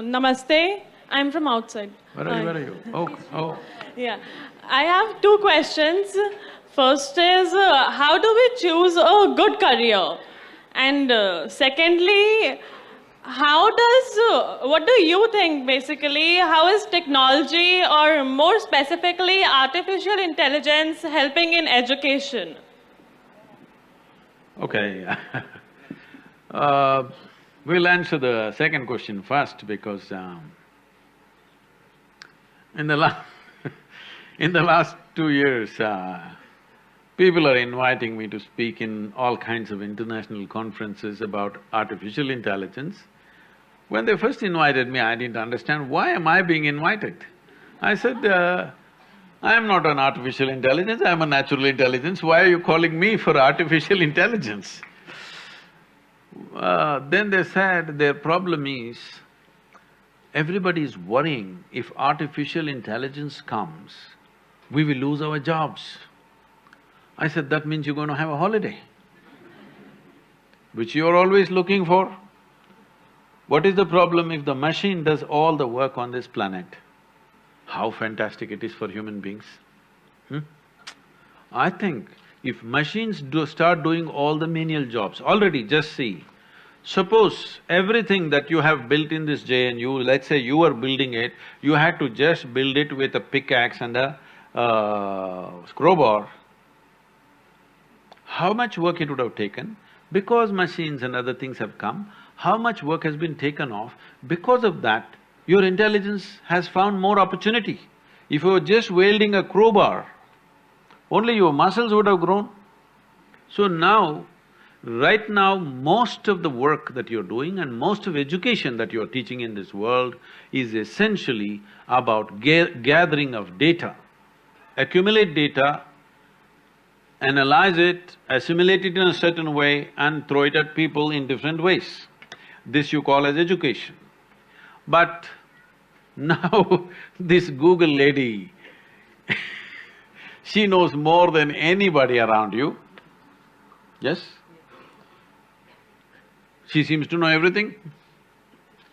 Namaste. I'm from outside. Where are you? Where are you? Oh. Yeah. I have two questions. First is, how do we choose a good career? And secondly, what do you think basically, how is technology or more specifically artificial intelligence helping in education? Okay. We'll answer the second question first because in the in the last 2 years, people are inviting me to speak in all kinds of international conferences about artificial intelligence. When they first invited me, I didn't understand, why am I being invited? I said, I am not an artificial intelligence, I am a natural intelligence, why are you calling me for artificial intelligence? Then they said their problem is, everybody is worrying if artificial intelligence comes, we will lose our jobs. I said, that means you're going to have a holiday, which you're always looking for. What is the problem if the machine does all the work on this planet? How fantastic it is for human beings. I think if machines start doing all the menial jobs, already just see, suppose everything that you have built in this JNU, let's say you are building it, you had to just build it with a pickaxe and a crowbar, how much work it would have taken? Because machines and other things have come, how much work has been taken off? Because of that, your intelligence has found more opportunity. If you were just wielding a crowbar, only your muscles would have grown. So now, right now, most of the work that you're doing and most of education that you're teaching in this world is essentially about gathering of data. Accumulate data, analyze it, assimilate it in a certain way and throw it at people in different ways. This you call as education. But now this Google lady she knows more than anybody around you, yes? She seems to know everything.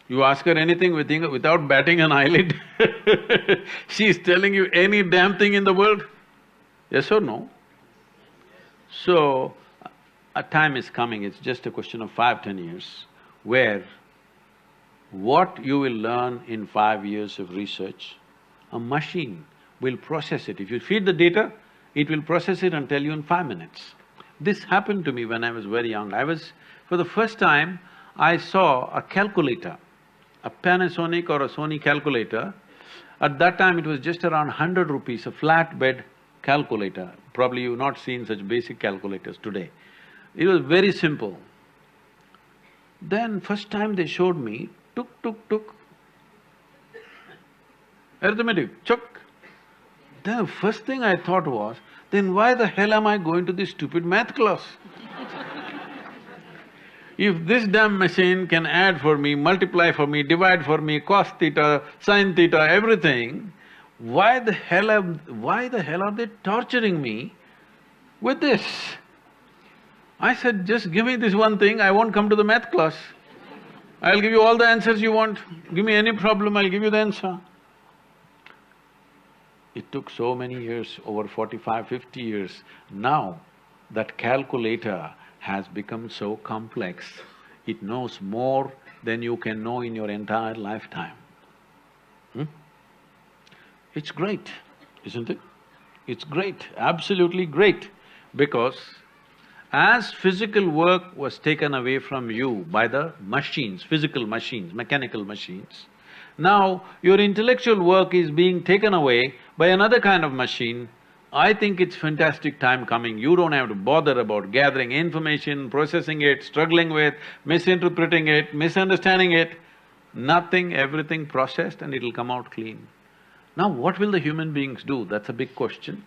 You ask her anything without batting an eyelid she's telling you any damn thing in the world, yes or no? So, a time is coming, it's just a question of 5–10 years, where what you will learn in 5 years of research, a machine will process it. If you feed the data, it will process it and tell you in 5 minutes. This happened to me when I was very young. For the first time, I saw a calculator, a Panasonic or a Sony calculator. At that time, it was just around 100 rupees, a flatbed calculator. Probably you've not seen such basic calculators today. It was very simple. Then first time they showed me, tuk, arithmetic, chuck. Then the first thing I thought was, then why the hell am I going to this stupid math class? If this damn machine can add for me, multiply for me, divide for me, cos theta, sin theta, everything, why the hell are they torturing me with this? I said, just give me this one thing, I won't come to the math class. I'll give you all the answers you want. Give me any problem, I'll give you the answer. It took so many years, over 45–50 years. Now, that calculator has become so complex, it knows more than you can know in your entire lifetime. It's great, isn't it? It's great, absolutely great, because as physical work was taken away from you by the machines, physical machines, mechanical machines, now your intellectual work is being taken away by another kind of machine. I think it's fantastic time coming. You don't have to bother about gathering information, processing it, struggling with, misinterpreting it, misunderstanding it. Nothing, everything processed and it'll come out clean. Now what will the human beings do? That's a big question.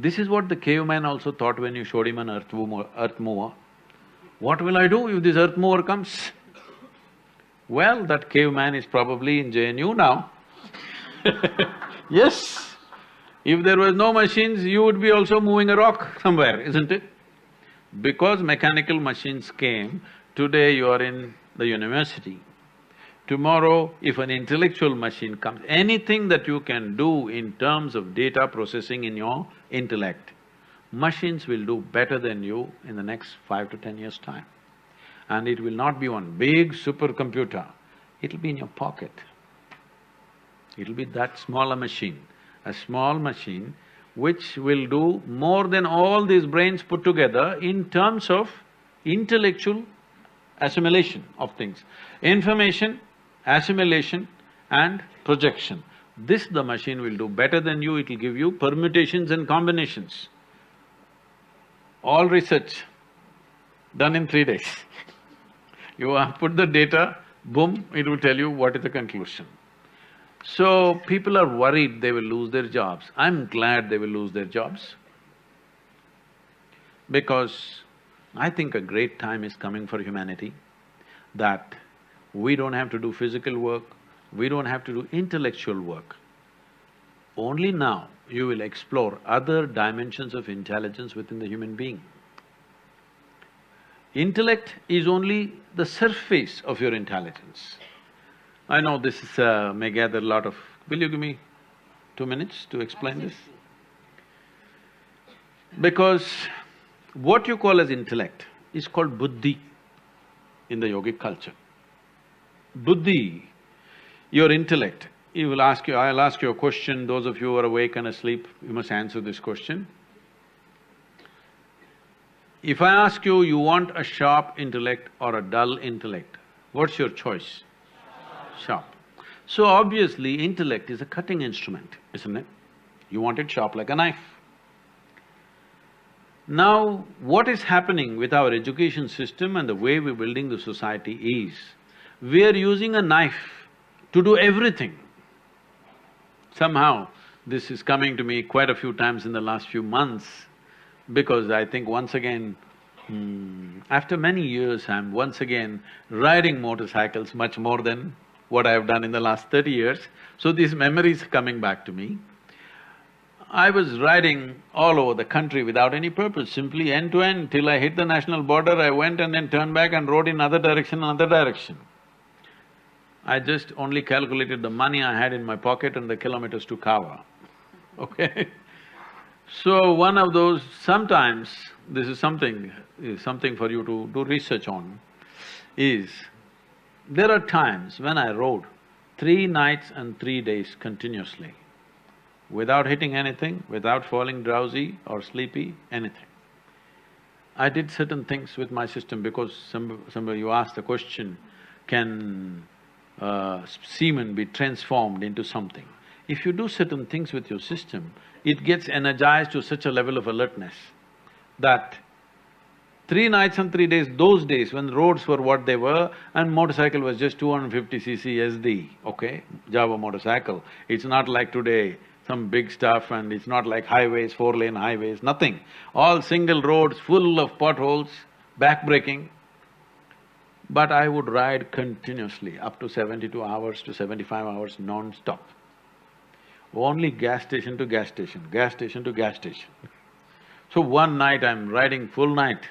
This is what the caveman also thought when you showed him an earth mover. What will I do if this earth mover comes? Well, that caveman is probably in JNU now Yes, if there was no machines, you would be also moving a rock somewhere, isn't it? Because mechanical machines came, today you are in the university. Tomorrow, if an intellectual machine comes, anything that you can do in terms of data processing in your intellect, machines will do better than you in the next 5 to 10 years' time. And it will not be one big supercomputer, it'll be in your pocket. It'll be that smaller machine, a small machine which will do more than all these brains put together in terms of intellectual assimilation of things. Information, assimilation and projection. This the machine will do better than you, it'll give you permutations and combinations. All research done in 3 days. You put the data, boom, it will tell you what is the conclusion. So, people are worried they will lose their jobs. I'm glad they will lose their jobs because I think a great time is coming for humanity that we don't have to do physical work, we don't have to do intellectual work. Only now you will explore other dimensions of intelligence within the human being. Intellect is only the surface of your intelligence. I know this may gather a lot of… Will you give me 2 minutes to explain this? Because what you call as intellect is called buddhi in the yogic culture. Buddhi, your intellect, I'll ask you a question, those of you who are awake and asleep, you must answer this question. If I ask you, you want a sharp intellect or a dull intellect, what's your choice? Sharp. So obviously, intellect is a cutting instrument, isn't it? You want it sharp like a knife. Now, what is happening with our education system and the way we're building the society is, we are using a knife to do everything. Somehow, this is coming to me quite a few times in the last few months, because I think once again, after many years, I'm once again riding motorcycles much more than what I've done in the last 30 years. So these memories coming back to me. I was riding all over the country without any purpose, simply end to end, till I hit the national border, I went and then turned back and rode in another direction. I just only calculated the money I had in my pocket and the kilometers to cover, okay? So one of those… sometimes, this is something for you to do research on, is there are times when I rode 3 nights and 3 days continuously, without hitting anything, without falling drowsy or sleepy, anything. I did certain things with my system because somebody… you asked the question, can semen be transformed into something? If you do certain things with your system, it gets energized to such a level of alertness that 3 nights and 3 days, those days when roads were what they were and motorcycle was just 250cc SD, okay, Java motorcycle. It's not like today, some big stuff, and it's not like highways, 4-lane highways, nothing. All single roads full of potholes, backbreaking. But I would ride continuously up to 72 hours to 75 hours non-stop. Only gas station to gas station, gas station to gas station. So one night I'm riding full night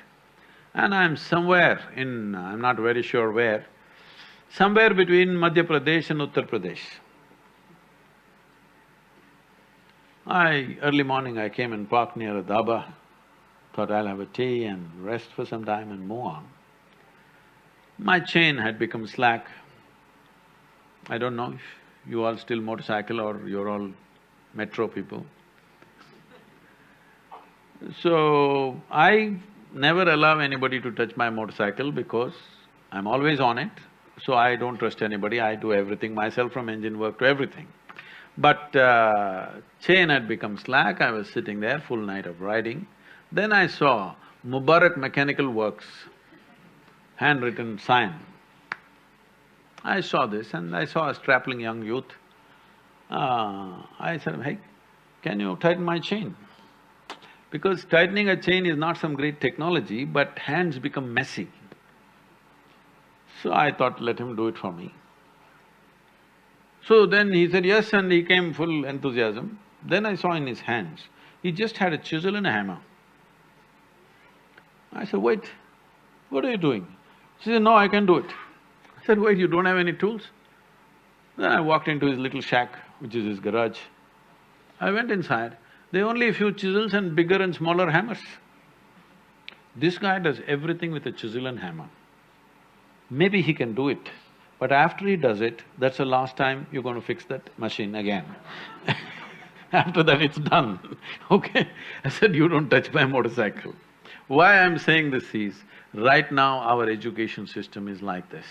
and I'm somewhere in… I'm not very sure where, somewhere between Madhya Pradesh and Uttar Pradesh. Early morning I came and parked near a dhaba, thought I'll have a tea and rest for some time and move on. My chain had become slack. I don't know if you all still motorcycle or you're all metro people. So, I never allow anybody to touch my motorcycle because I'm always on it, so I don't trust anybody, I do everything myself from engine work to everything. But chain had become slack, I was sitting there, full night of riding. Then I saw Mubarak Mechanical Works, handwritten sign. I saw this and I saw a strapping young youth. I said, hey, can you tighten my chain? Because tightening a chain is not some great technology, but hands become messy. So I thought, let him do it for me. So then he said yes, and he came full enthusiasm. Then I saw in his hands, he just had a chisel and a hammer. I said, wait, what are you doing? She said, no, I can do it. I said, wait, you don't have any tools? Then I walked into his little shack, which is his garage. I went inside, there are only a few chisels and bigger and smaller hammers. This guy does everything with a chisel and hammer. Maybe he can do it, but after he does it, that's the last time you're going to fix that machine again. After that, it's done, okay? I said, you don't touch my motorcycle. Why I'm saying this is, right now our education system is like this.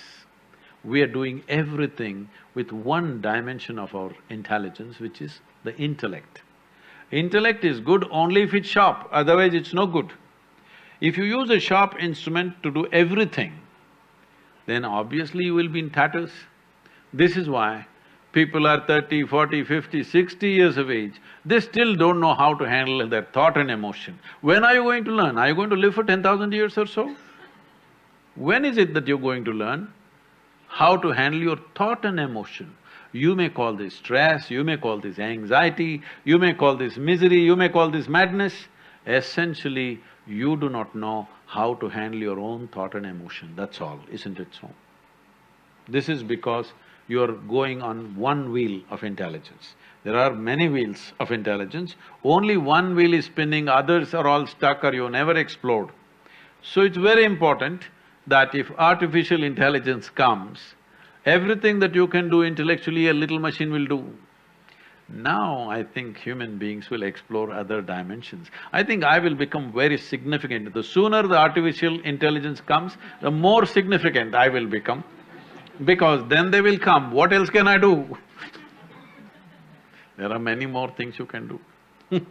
We are doing everything with one dimension of our intelligence, which is the intellect. Intellect is good only if it's sharp, otherwise it's no good. If you use a sharp instrument to do everything, then obviously you will be in tatters. This is why people are 30, 40, 50, 60 years of age, they still don't know how to handle their thought and emotion. When are you going to learn? Are you going to live for 10,000 years or so? When is it that you're going to learn how to handle your thought and emotion? You may call this stress, you may call this anxiety, you may call this misery, you may call this madness. Essentially, you do not know how to handle your own thought and emotion, that's all, isn't it so? This is because you're going on one wheel of intelligence. There are many wheels of intelligence, only one wheel is spinning, others are all stuck or you never explode. So it's very important that if artificial intelligence comes, everything that you can do intellectually, a little machine will do. Now I think human beings will explore other dimensions. I think I will become very significant. The sooner the artificial intelligence comes, the more significant I will become, because then they will come, what else can I do? There are many more things you can do